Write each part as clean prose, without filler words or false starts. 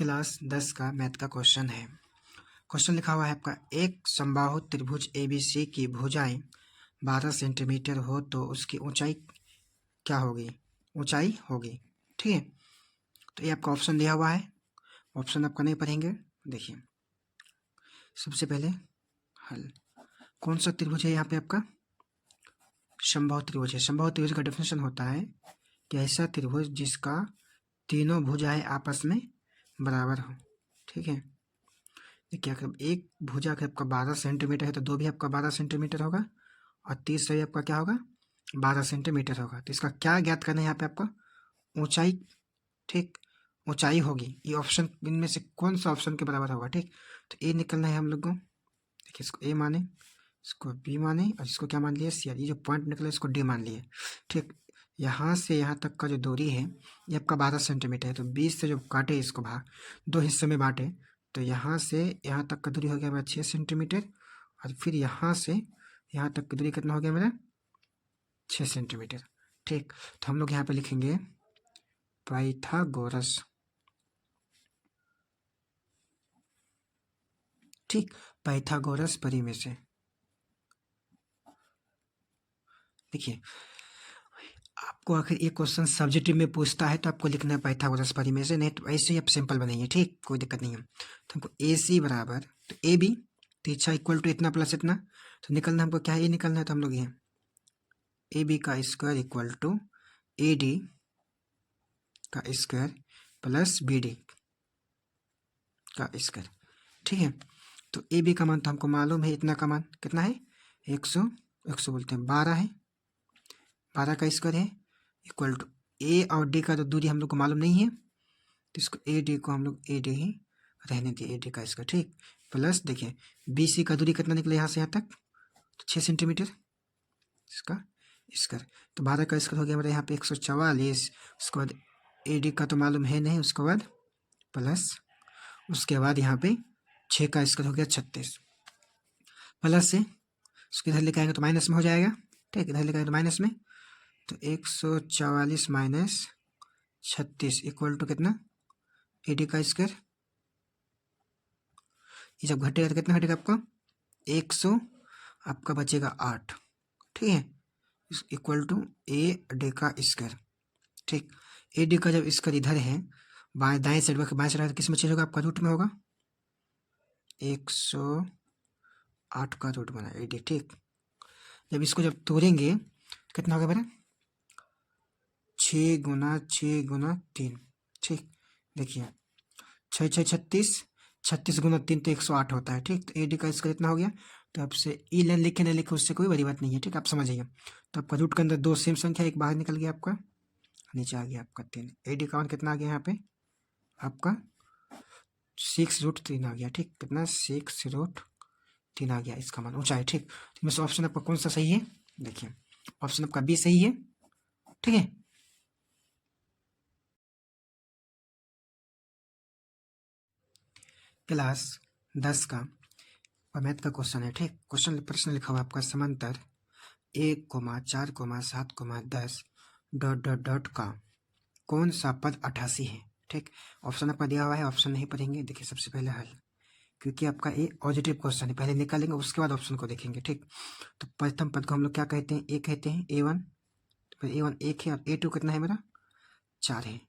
Class 10 का math का question है। क्वेश्चन लिखा हुआ है आपका, एक समबाहु त्रिभुज एबीसी की भुजाएं 12 सेंटीमीटर हो तो उसकी ऊंचाई क्या होगी? ऊंचाई होगी। ठीक है, तो ये आपका ऑप्शन दिया हुआ है। ऑप्शन आपका नहीं पढ़ेंगे। देखिए, सबसे पहले हल। कौन सा त्रिभुज है यहाँ पे आपका? समबाहु त्रिभुज है। समबाहु त्रिभुज का डेफिनेशन होता है कि ऐसा त्रिभुज जिसका तीनों भुजाएं आपस में बराबर हो। ठीक है, देखिए अगर एक भुजा का आपका 12 सेंटीमीटर है तो दो भी आपका 12 सेंटीमीटर होगा और तीसरा भी आपका क्या होगा? 12 सेंटीमीटर होगा। तो इसका क्या ज्ञात करना है यहाँ पे आपका? ऊंचाई। ठीक, ऊंचाई होगी। ये ऑप्शन इनमें से कौन सा ऑप्शन के बराबर होगा? ठीक, तो ए निकलना है हम लोग को। देखिए, इसको ए माने, इसको बी माने और इसको क्या मान लिया? सी। ये जो पॉइंट निकला इसको डी मान लिए। ठीक, यहाँ से यहाँ तक का जो दूरी है ये आपका 12 सेंटीमीटर है। तो 20 से जो काटे इसको भाग दो हिस्सों में बांटे तो यहाँ से यहाँ तक का दूरी हो गया मेरा 6 सेंटीमीटर और फिर यहाँ से यहाँ तक की दूरी कितना हो गया मेरा? 6 सेंटीमीटर। ठीक, तो हम लोग यहाँ पे लिखेंगे पाइथागोरस। ठीक, पाइथागोरस परिमेय से। देखिए, आपको आखिर ये क्वेश्चन सब्जेक्टिव में पूछता है तो आपको लिखना है पाइथागोरस परिमेय से, नहीं तो ऐसे ही आप सिंपल बनाइए। ठीक, कोई दिक्कत नहीं है। तो हमको ए सी बराबर, तो ए बी तीछा इक्वल टू इतना प्लस इतना, तो निकलना हमको क्या है? ये निकलना है। तो हम लोग ये ए बी का square equal to A D का स्क्वायर प्लस बी डी का स्क्वायर। ठीक है, तो ए बी का मान तो हमको मालूम है, इतना का मान कितना है? 100 बोलते हैं 12 है। 12 का स्क्वायर है इक्वल टू ए और डी का तो दूरी हम लोग को मालूम नहीं है तो इसको ए डी को हम लोग ए डी ही रहने दिए, ए डी का स्क्वायर। ठीक, प्लस देखिए बी सी का दूरी कितना निकला यहाँ से यहाँ तक? तो 6 सेंटीमीटर इसका स्क्वायर। तो 12 का स्क्वायर हो गया मेरा यहाँ पे 144। उसके बाद ए डी का तो मालूम है नहीं, उसके बाद प्लस उसके बाद यहाँ पे 6 का स्क्वायर हो गया 36 प्लस से उसको इधर लेकर आएंगे तो माइनस में हो जाएगा। ठीक, इधर लेकर आएंगे तो माइनस में, तो 144 माइनस 36 इक्वल टू कितना? ए डी का स्क्वायर। ये जब घटेगा तो कितना घटेगा आपका? 100 आपका बचेगा 8। ठीक है, इक्वल टू ए डी का स्क्वायर। ठीक, ए डी का जब स्क्वायर इधर है बाएं दाएं साइड बाएं साइड किस में चेंज होगा? आपका रूट में होगा। 108 का रूट बना ए डी। ठीक, जब इसको जब तोड़ेंगे कितना होगा मेरा? 6 गुना 6 गुना 3। ठीक, देखिए 6 6 36, 36 गुना 3 तो 108 होता है। ठीक, तो ए डी का स्क्वायर इतना हो गया। तो आपसे ई लाइन लिखे नहीं लिखे उससे कोई बड़ी बात नहीं है। ठीक, आप समझिए। तो आपका रूट के अंदर दो सेम संख्या, एक बाहर निकल गया आपका, नीचे आ गया आपका 3। ए डी का मान कितना आ गया यहाँ पे? आपका 6√3 आ गया। ठीक, कितना? 6√3 आ गया इसका मान, ऊंचाई। ठीक, तो इसमें से ऑप्शन आपका कौन सा सही है? देखिए, ऑप्शन आपका बी सही है। ठीक है, क्लास 10 का मैथ का क्वेश्चन है। ठीक, प्रश्न लिखा हुआ आपका, समांतर 1,4,7,10 डॉट डॉट डॉट का कौन सा पद 88 है? ठीक, ऑप्शन आपका दिया हुआ है, ऑप्शन नहीं पढ़ेंगे। देखिए, सबसे पहले हल, क्योंकि आपका ये पॉजिटिव क्वेश्चन है, पहले निकालेंगे उसके बाद ऑप्शन को देखेंगे। ठीक, तो प्रथम पद को हम लोग क्या कहते हैं? ए कहते हैं, A1। तो A1 1 है और A2 कितना है मेरा? 4 है।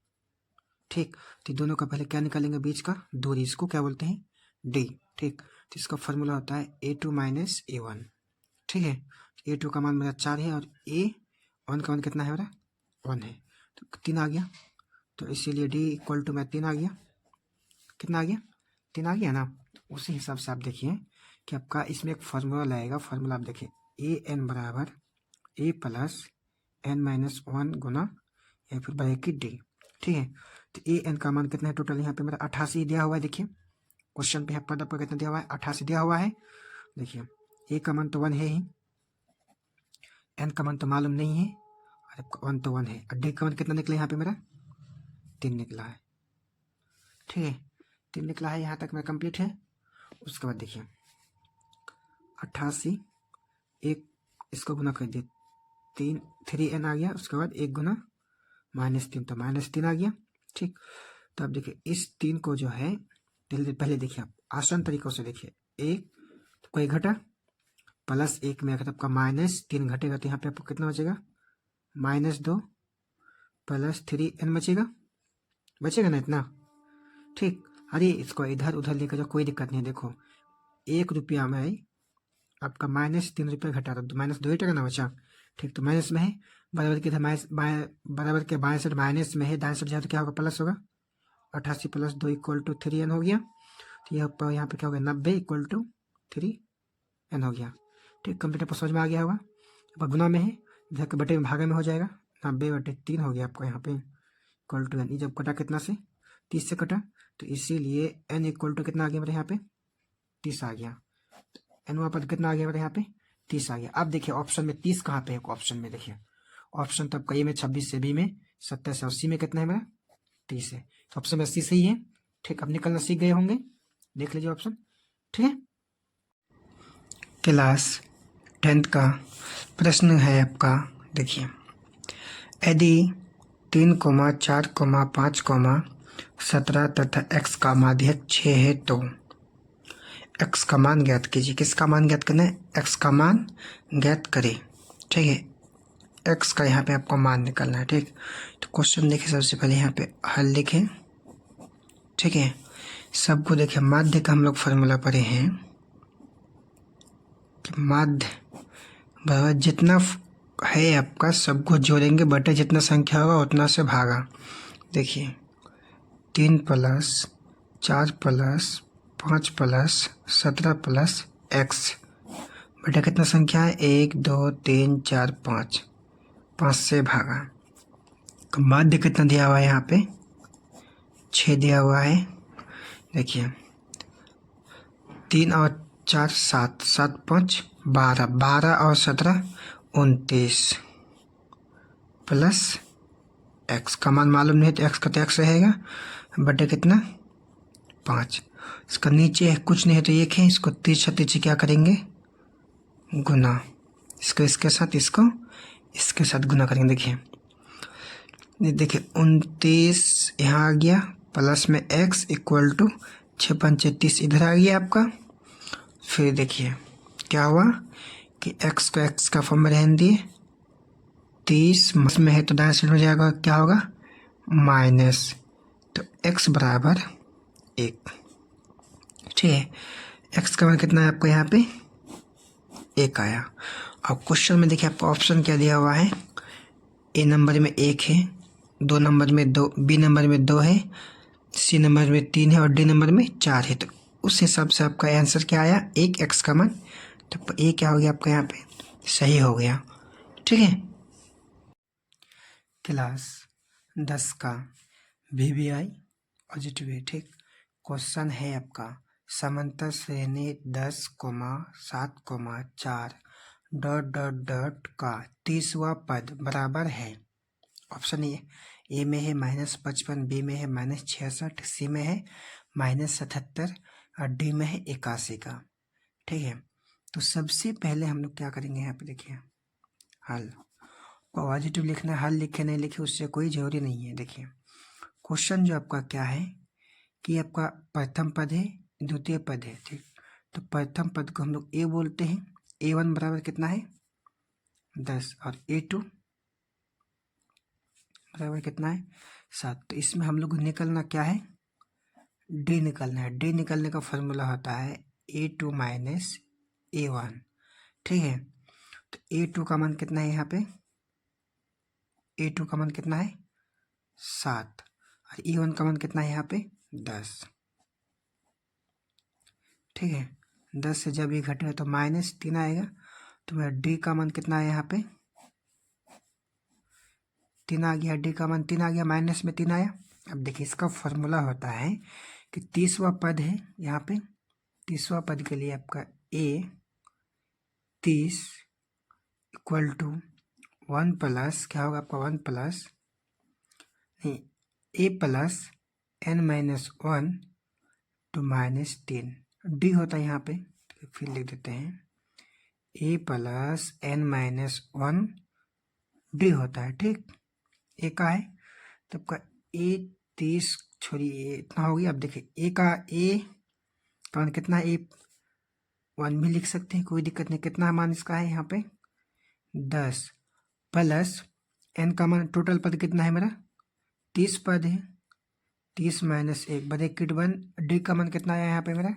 ठीक, तो दोनों का पहले क्या निकालेंगे? बीच का दूरी, इसको क्या बोलते हैं? डी। ठीक, तो इसका फॉर्मूला होता है A2 माइनस A1। ठीक है, A2 का मान मेरा 4 है और A1 का मान कितना है मेरा? 1 है, तो 3 आ गया। तो इसीलिए डी इक्वल टू में 3 आ गया। कितना आ गया? 3 आ गया ना। उसी हिसाब से आप देखिए कि आपका इसमें एक फार्मूला लगेगा। फार्मूला आप देखिए, ए एन बराबर ए प्लस एन माइनस 1 गुना या फिर ब्रैकेट डी। ठीक है, तो ए एन का मान कितना है टोटल? यहाँ पे मेरा 88 दिया हुआ है। देखिए क्वेश्चन पे पद आपका कितना दिया हुआ है? 88 दिया हुआ है। देखिए, ए का मान तो 1 है ही, एन का मान तो मालूम नहीं है और आपका 1 तो 1 है, और डी का मान कितना निकला? यहाँ पे मेरा 3 निकला है। ठीक है, 3 निकला है, यहाँ तक मेरा कंप्लीट है। उसके बाद देखिए 88 एक इसको गुना कर दिए, 3 3n आ गया। उसके बाद 1 गुना -3 तो -3 आ गया। ठीक, तो अब देखिए इस 3 को जो है पहले देखिए आप आसान तरीकों से देखिए, 1 तो कोई घटा प्लस 1 में अगर आपका -3 घटेगा तो यहाँ पे आपको कितना बचेगा, -2 प्लस 3n बचेगा ना इतना, ठीक। अरे इसको इधर उधर लेकर जाओ, कोई दिक्कत नहीं है। देखो 1 रुपया में आपका -3 रुपया घटा तो -2 ही टका ना बचा, ठीक। तो माइनस में है, बराबर के इधर बराबर के बाएं साइड माइनस में है, दाएं साइड जाए तो क्या होगा, प्लस होगा। 88 + 2 = 3n हो गया। तो यहाँ पे क्या हो गया, 90 = 3n हो गया, ठीक। कंप्यूटर पर समझ में आ गया होगा। अब गुना में है, इधर के बटे में भागे में हो जाएगा, 90/3 हो गया आपको यहाँ पे =n। जब कटा कितना से, 30 से कटा, तो इसीलिए n = कितना आ गया मेरे यहाँ पे, 30 आ गया। n वाला पद कितना आ गया मेरे यहाँ पे, 30 आ गया। अब देखिए ऑप्शन में 30 कहाँ पे है, ऑप्शन में देखिए, ऑप्शन तो आपका ए में 26 से, बी में 70 से, 80 में कितना है मेरा, 30 है। तो ऑप्शन में 80 सही है, ठीक। अब निकलना सीख गए होंगे, देख लीजिए ऑप्शन, ठीक है। क्लास 10th का प्रश्न है आपका, देखिए, यदि 3, 4, 5, 17 तथा x का माध्यक 6 है तो x का मान ज्ञात कीजिए। किसका मान ज्ञात करना है, x का मान ज्ञात करें, ठीक है। x का यहाँ पे आपको मान निकालना है, ठीक। तो क्वेश्चन देखिए, सबसे पहले यहाँ पे हल लिखें, ठीक है। सबको देखिए, माध्य का हम लोग फॉर्मूला पढ़े हैं कि माध्य बराबर जितना है आपका सबको जोड़ेंगे बटे जितना संख्या होगा उतना से भागा। देखिए 3 + 4 + 5 + 17 + x बटा कितना संख्या है, 1 2 3 4 5, 5 से भागा। तो माध्य कितना दिया हुआ है यहाँ पे, 6 दिया हुआ है। देखिए 3 और 4 7, 7 5 12, 12 और 17 29 प्लस x का मान मालूम नहीं है तो x का तो x रहेगा, बटे कितना 5। इसका नीचे कुछ नहीं है तो 1 है, इसको 30 क्या करेंगे, गुना। इसको इसके साथ, इसको इसके साथ गुना करेंगे। देखिए 29 यहाँ आ गया, प्लस में x = 6 × 30 इधर आ गया आपका। फिर देखिए क्या हुआ कि x को x का फॉर्म में रहने दिए, 30 में है तो दाएं साइड में जाएगा, क्या होगा माइनस, तो x = 1, ठीक है। x का मान कितना है आपको यहाँ पे 1 आया। अब क्वेश्चन में देखिए आपको ऑप्शन क्या दिया हुआ है, ए नंबर में 1 है, 2 नंबर में 2, बी नंबर में 2 है, सी नंबर में 3 है और डी नंबर में 4 है। तो उस हिसाब से आपका आंसर क्या आया, 1 x का मान, तो ए क्या हो गया आपका यहाँ पे सही हो गया, ठीक है। क्लास 10 का VBI पॉजिटिव है, ठीक। क्वेश्चन है आपका समांतर श्रेणी 10, 7, 4 ... का 30वां पद बराबर है। ऑप्शन ए में है -55, बी में है -66, सी में है -77 और डी में है 81 का, ठीक है। तो सबसे पहले हम लोग क्या करेंगे, यहाँ पे देखिए हल, पॉजिटिव लिखना है, हल लिखे नहीं लिखे उससे कोई जरूरी नहीं है। देखिए क्वेश्चन जो आपका क्या है कि आपका प्रथम पद है, द्वितीय पद है, ठीक। तो प्रथम पद को हम लोग ए बोलते हैं, A1 बराबर कितना है 10 और A2 बराबर कितना है 7। तो इसमें हम लोग को निकलना क्या है, डी निकलना है। डी निकलने का फॉर्मूला होता है A2 - A1, ठीक है। तो A2 का मान कितना है यहाँ पे, A2 का मान कितना है 7 और A1 का मान कितना है यहाँ पे 10, ठीक है। 10 से जब ये घटेगा तो -3 आएगा, तो मेरा डी का मान कितना है यहाँ पे 3 आ गया, डी का मान 3 आ गया, माइनस में 3 आया। अब देखिए इसका फॉर्मूला होता है कि 30वां पद है यहाँ पे, 30वां पद के लिए आपका A 30 = 1 प्लस क्या होगा आपका 1 प्लस नहीं A + n-1 to -10, डी होता है यहाँ पे, तो फिर लिख देते हैं A + n-1 डी होता है, ठीक। ए का है तो आपका A 30 छोड़िए इतना हो गया। अब देखिए ए का मान कितना है, ए 1 भी लिख सकते हैं, कोई दिक्कत नहीं। कितना मान इसका है यहाँ पे 10 प्लस एन का मान टोटल पद कितना है मेरा 30 पद है। 30 माइनस 1 ब्रैकेट 1 डी का मान कितना आया यहाँ पे मेरा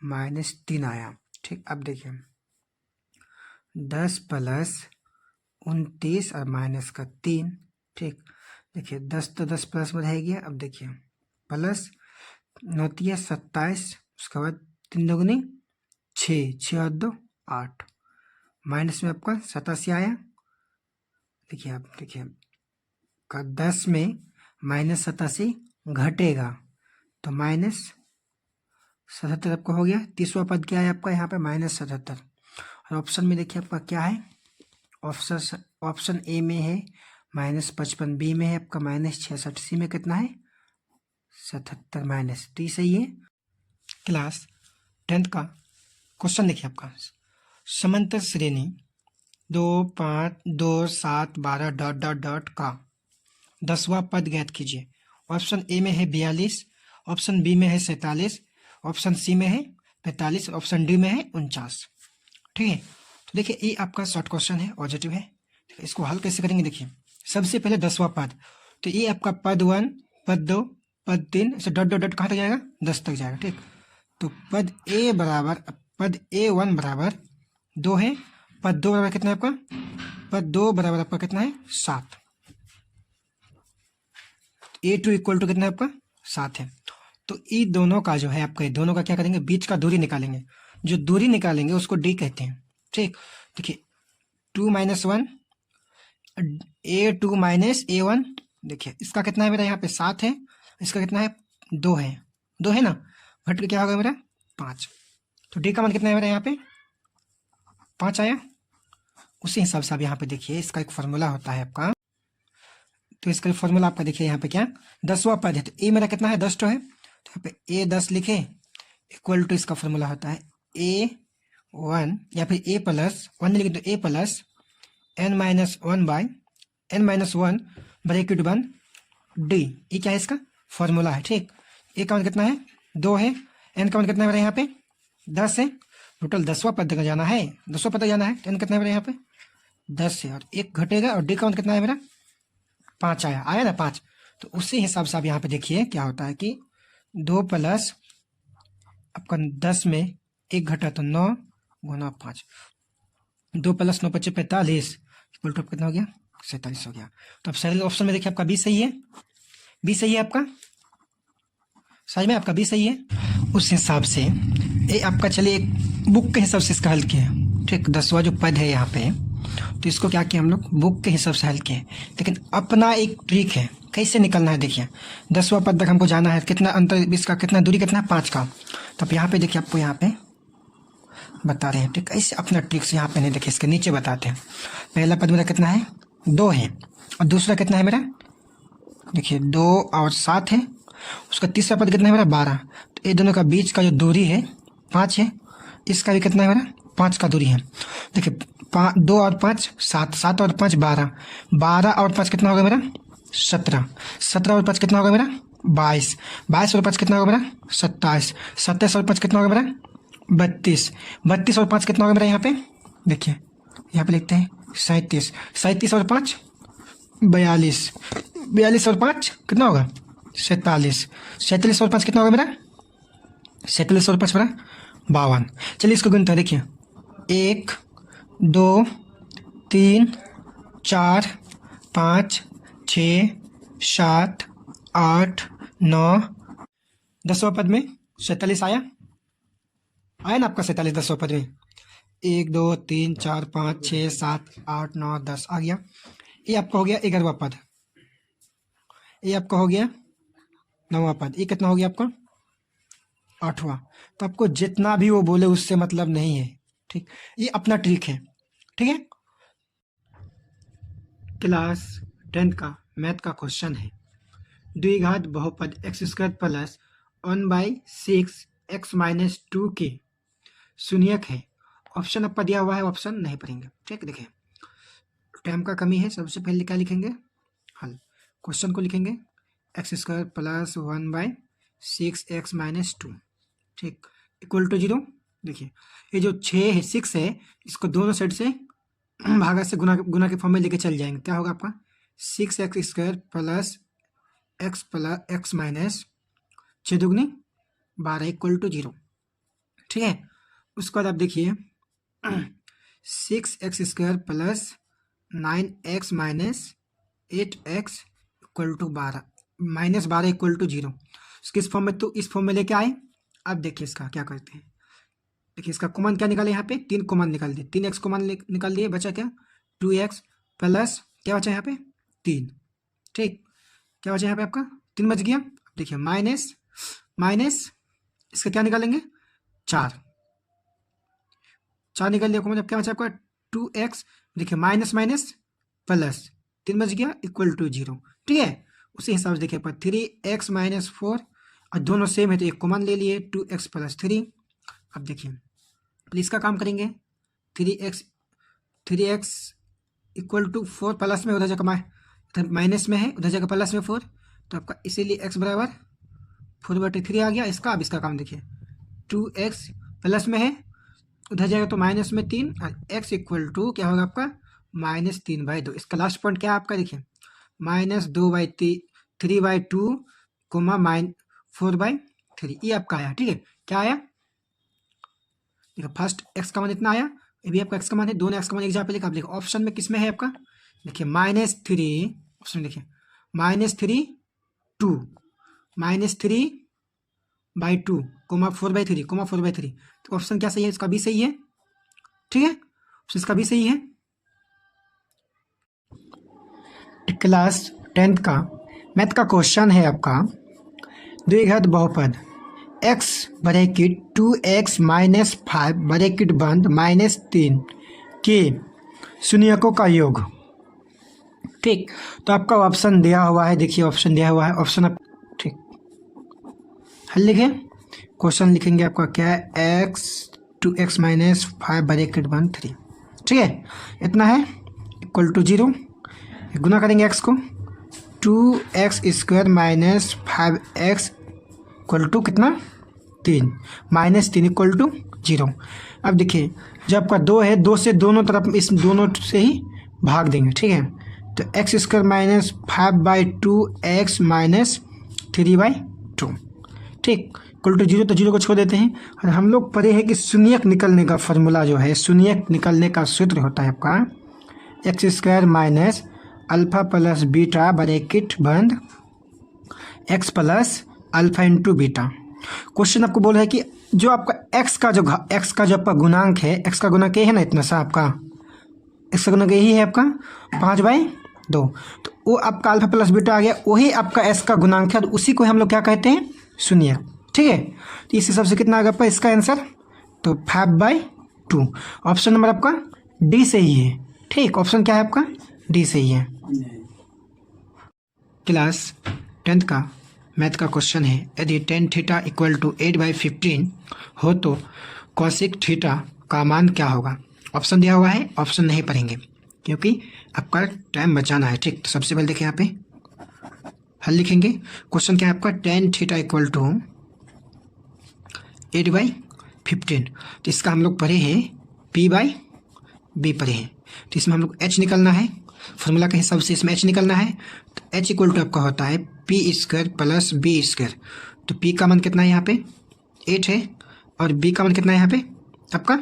-3 आया। ठीक, अब देखिए 10 प्लस 29 और माइनस का 3। ठीक, देखिए 10 तो 10 प्लस में रह गया। अब देखिए प्लस 9 27, उसके बाद 3 दूनी 6, 6 और 2 8, माइनस में आपका 87 आया। देखिए आप देखिए का 10 में -87 घटेगा तो -77 आपका हो गया। 30वां पद क्या है आपका यहाँ पे -77। और ऑप्शन में देखिए आपका क्या है, ऑप्शन ए में है -55, बी में है आपका -66, सी में कितना है 77 माइनस, तो ये सही है। क्लास 10th का क्वेश्चन देखिए आपका, समांतर श्रेणी 2 5 2 7 12 डॉट डॉट डॉट का 10वां पद ज्ञात कीजिए। ऑप्शन ए में है 42, ऑप्शन बी में है 47, ऑप्शन सी में है 45, ऑप्शन डी में है 49। ठीक है, तो देखिए ये आपका शॉर्ट क्वेश्चन है, पॉजिटिव है। इसको हल कैसे करेंगे, देखिए सबसे पहले 10वां पद, तो ये आपका पद 1 पद 2 पद 3 ऐसे डॉट डॉट डॉट कहाँ तक जाएगा 10 तक जाएगा। ठीक, तो पद ए बराबर पद A1 बराबर 2 है, पद 2 बराबर कितना है आपका, पद 2 बराबर आपका कितना है 7, A2 इक्वल टू कितना है आपका 7 है। तो ये दोनों का जो है आपका, ये दोनों का क्या करेंगे, बीच का दूरी निकालेंगे। जो दूरी निकालेंगे उसको डी कहते हैं। ठीक, देखिए 2 - 1 A2 - A1, देखिए इसका कितना है मेरा यहाँ पे 7 है, इसका कितना है 2 है, 2 है ना, घट के क्या होगा मेरा 5। तो डी का मान कितना है मेरा यहाँ पे 5 आया। उसी हिसाब से आप यहाँ पे देखिए इसका एक फॉर्मूला होता है आपका, तो इसका फॉर्मूला आपका देखिए यहाँ पे क्या 10वां पद है, तो ए मेरा कितना है 10 तो है, तो यहाँ पे ए 10 लिखे इक्वल टू इसका फॉर्मूला होता है A1 या फिर ए प्लस 1 लिखे तो A plus n-1 bracket 1 D, ये क्या है इसका फॉर्मूला है। ठीक, ए का मान कितना है 2 है, एन का मान कितना है मेरा यहाँ पे 10 है, टोटल 10वां पद तक जाना है, 10वां पद तक जाना है, तो एन कितना है मेरा यहाँ पे 10 है, और 1 घटेगा, और डी का मान कितना है मेरा 5 आया ना 5। तो उसी हिसाब से आप यहाँ पे देखिए क्या होता है कि 2 प्लस आपका 10 में 1 घटा तो 9 गुना 5, 2 प्लस 9 = 45 इक्वल टू कितना हो गया 47 हो गया। तो अब सही ऑप्शन में देखिए आपका बी सही है, बी सही है आपका, सही में आपका बी सही है। उस हिसाब से ये आपका चलिए एक बुक के हिसाब से इसका हल किया। ठीक, 10वां जो पद है यहाँ पे, तो इसको क्या किया हम लोग बुक के हिसाब से हल किए, लेकिन अपना एक ट्रिक है कैसे निकलना है। देखिए 10वां पद तक हमको जाना है, कितना अंतर इसका, कितना दूरी कितना है 5 का। तो अब यहाँ पे देखिए आपको यहाँ पे बता रहे हैं। ठीक, ऐसे अपना ट्रिक्स यहाँ पे नहीं, देखिए इसके नीचे बताते हैं। पहला पद मेरा कितना है 2 है, और दूसरा कितना है मेरा देखिए 2 और 7 है, उसका तीसरा पद कितना है मेरा 12। तो ये दोनों का बीच का जो दूरी है 5 है, इसका भी कितना है मेरा 5 का दूरी है। देखिए 2 और 5 7, 7 और 5 12, 12 और 5 कितना होगा मेरा 17, 17 और 5 कितना होगा मेरा 22, 22 और 5 कितना होगा मेरा 27, 27 और 5 कितना होगा मेरा 32, 32 और 5 कितना होगा मेरा यहाँ पे देखिए, यहाँ पे लिखते हैं 37, 37 और 5 42, 42 और 5 कितना होगा 47, 47 और 5 कितना होगा मेरा 47 और 5 मेरा 52। चलिए इसको गिनते हैं, देखिए 1 2 3 4 5 6 7 8 9, 10वां पद में 47 आया ना आपका 47 10वां पद में, 1 2 3 4 5 6 7 8 9 10 आ गया। ये आपका हो गया 11वां पद, ये आपका हो गया 9वां पद, ये कितना हो गया आपका 8वां। तो आपको जितना भी वो बोले उससे मतलब नहीं है। ठीक, ये अपना ट्रिक है। ठीक है, क्लास 10th का मैथ का क्वेश्चन है, द्विघात बहुपद x² प्लस 1/6 x - 2 के शून्यक है। ऑप्शन आपका दिया हुआ है, ऑप्शन नहीं पढ़ेंगे। ठीक, देखिए टाइम का कमी है, सबसे पहले क्या लिखेंगे हल, क्वेश्चन को लिखेंगे एक्स स्क्वायर प्लस 1/6x-2, ठीक, इक्वल टू 0। देखिए ये जो 6 है 6 है, इसको दोनों साइड से भागा से गुना के फॉर्म में लेके चल जाएंगे। क्या होगा आपका 6x² प्लस x माइनस 6 दूगनी 12 इक्वल टू 0, ठीक है। उसके बाद आप देखिए 6x² plus 9x minus 8x equal to 12 minus 12 equal to 0। किस फॉर्म में, तो इस फॉर्म में लेके आए। अब देखिए इसका क्या करते हैं, देखिए इसका कॉमन क्या निकाले, यहाँ पे 3 कॉमन निकाल दिए, 3x कॉमन निकाल दिए, बचा क्या 2x प्लस क्या बचा यहाँ पे 3, ठीक, क्या बचा यहाँ पे आपका 3 बच गया। देखिए माइनस इसका क्या निकालेंगे 4 निकाल लिया कॉमन, अब क्या बचा आपका 2x, देखिए माइनस प्लस 3 बच गया इक्वल टू 0, ठीक है। उसी हिसाब से देखिए 3x माइनस 4, और दोनों सेम है तो एक कॉमन ले लिए 2x प्लस 3। अब देखिए प्लीज इसका काम करेंगे 3x इक्वल टू 4 प्लस में, उधर जगह इधर माइनस में है, उधर जगह प्लस में 4, तो आपका इसीलिए x बराबर 4/3 आ गया इसका। अब इसका काम देखिए 2x प्लस में है, उधर जाएगा तो माइनस में 3, और x इक्वल टू क्या होगा आपका -3/2। इसका लास्ट पॉइंट क्या है आपका, देखिए -3/2 कोमा -4/3, ये आपका आया, ठीक है। क्या आया, देखो फर्स्ट x का मान इतना आया, ये भी आपका x का मान है, दोनों x का मान एक जगह पे लिखा। आप देखो ऑप्शन में किस में है आपका, देखिए -3, ऑप्शन में देखिए -3/2 कोमा 4/3, तो ऑप्शन क्या सही है, इसका भी सही है, ठीक है, ऑप्शन इसका भी सही है। क्लास 10th का मैथ का क्वेश्चन है आपका, द्विघात बहुपद x bracket 2x minus 5 bracket बंद -3 के शून्यकों का योग, ठीक। तो आपका ऑप्शन दिया हुआ है, देखिए ऑप्शन दिया हुआ है, ऑप्शन आप ठीक हल लिखे, क्वेश्चन लिखेंगे आपका क्या है, x 2x माइनस 5 ब्रैकेट बंद 3, ठीक है, इतना है इक्वल टू 0। गुना करेंगे x को 2x² minus 5x equal to कितना 3, -3 इक्वल टू 0। अब देखिए जब आपका 2 है, 2 से दोनों तरफ इस दोनों से ही भाग देंगे, ठीक है, तो x² माइनस 5/2x माइनस 3/2, ठीक, इक्वल टू 0, तो 0 को छोड़ देते हैं। और हम लोग पढ़े हैं कि शून्यक निकलने का फॉर्मूला जो है, शून्यक निकलने का सूत्र होता है आपका x² minus alpha plus beta bracket बंद x plus alpha into beta. Question आपको बोला है कि जो आपका x का जो आपका गुणांक है, x का गुणांक है ना इतना सा, आपका x का गुणांक यही है आपका 5/2, तो वो आपका अल्फा प्लस बीटा आ गया, वही आपका s का गुणांक है, और उसी को हम लोग क्या कहते हैं शून्य, ठीक है। तो इस हिसाब से कितना आ गया आपका इसका आंसर, तो 5/2, ऑप्शन नंबर आपका डी सही है, ठीक, ऑप्शन क्या है आपका डी सही है। क्लास 10th का मैथ का क्वेश्चन है, यदि tan थीटा इक्वल टू 8/15 हो तो cosec थीटा का मान क्या होगा। ऑप्शन दिया हुआ है, ऑप्शन नहीं पढ़ेंगे क्योंकि आपका टाइम बचाना है, ठीक। तो सबसे पहले देखिए यहाँ पे हल लिखेंगे, क्वेश्चन क्या है आपका tan थीटा इक्वल टू 8/15, तो इसका हम लोग पढ़े हैं p/b पढ़े हैं, तो इसमें हम लोग h निकलना है, फॉर्मूला के हिसाब से इसमें h निकलना है, तो h इक्वल टू आपका होता है p² प्लस b², तो p का मान कितना है यहाँ पे 8 है, और b का मान कितना है यहाँ पे आपका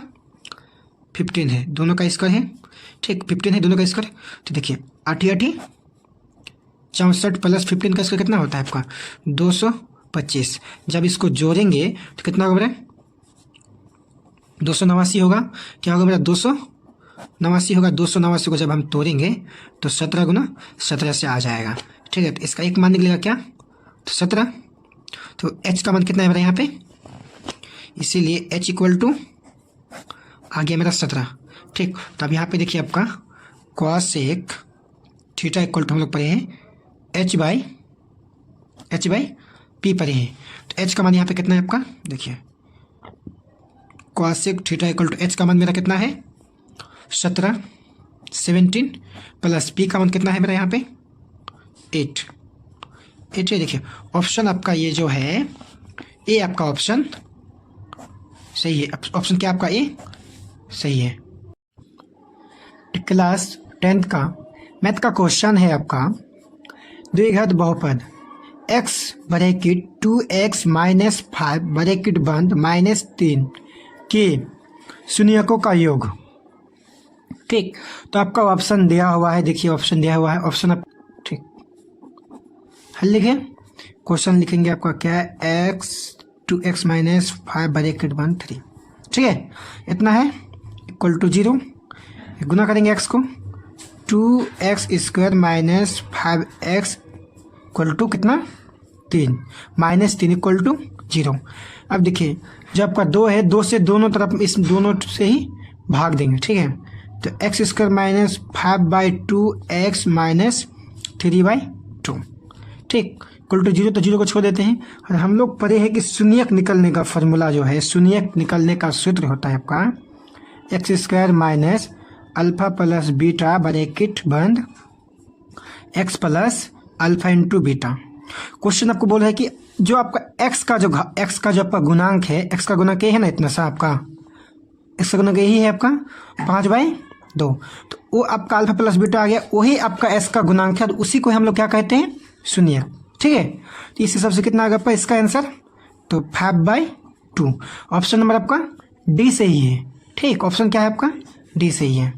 15 है, दोनों का स्क्वायर है, ठीक, 15 है दोनों का स्क्वायर। तो देखिए 8 64 प्लस 15 का स्क्वायर कितना होता है आपका 225, जब इसको जोड़ेंगे तो कितना होगा मेरा 289 होगा, क्या होगा मेरा 289 होगा, 289 को जब हम तोड़ेंगे तो 17 गुना 17 से आ जाएगा, ठीक है। तो इसका एक मान निकलेगा क्या, तो 17, तो h का मान कितना है मेरा यहाँ पे, इसीलिए h इक्वल टू आ गया मेरा 17, ठीक। तो अब यहाँ पे देखिए आपका cosec थीटा इक्वल टू हम लोग पढ़े हैं h/p पढ़े हैं, तो h का मान यहाँ पे कितना है आपका, देखिए cosec theta equal to h का मान मेरा कितना है 17 प्लस p का मान कितना है मेरा यहाँ पे 8 ये चलिए देखिए ऑप्शन आपका ये जो है ए आपका ऑप्शन सही है। ऑप्शन क्या आपका ए सही है। क्लास 10th का मैथ का क्वेश्चन है आपका द्विघात बहुपद x bracket 2x minus 5 bracket बंद -3 के शून्यकों का योग। ठीक, तो आपका ऑप्शन दिया हुआ है, देखिए ऑप्शन दिया हुआ है, ऑप्शन आप ठीक हल लिखे। क्वेश्चन लिखेंगे आपका क्या है, x 2x माइनस 5 ब्रैकेट बंद 3, ठीक है, इतना है इक्वल टू 0। गुना करेंगे x को 2x square minus 5x equal to कितना 3 -3 इक्वल टू 0। अब देखिए जो आपका 2 है 2 से दोनों तरफ इस दोनों से ही भाग देंगे, ठीक है, तो x square minus 5/2 x minus 3/2, ठीक, इक्वल टू 0। तो 0 को छोड़ देते हैं। और हम लोग पढ़े हैं कि शून्यक निकलने का फॉर्मूला जो है, शून्यक निकलने का सूत्र होता है आपका x square minus alpha plus beta bracket बंद x plus alpha into beta. Question आपको बोला है कि जो आपका x का जो आपका गुणांक है, x का गुणांक ये है ना, इतना सा आपका x का गुणांक यही है आपका 5/2, तो वो आपका अल्फा प्लस बीटा आ गया, वही आपका s का गुणांक है, तो उसी को हम लोग क्या कहते हैं, शून्य, ठीक है। तो इस हिसाब से कितना आ गया आपका इसका आंसर, तो 5/2। ऑप्शन नंबर आपका डी सही है, ठीक, ऑप्शन क्या है आपका डी सही है।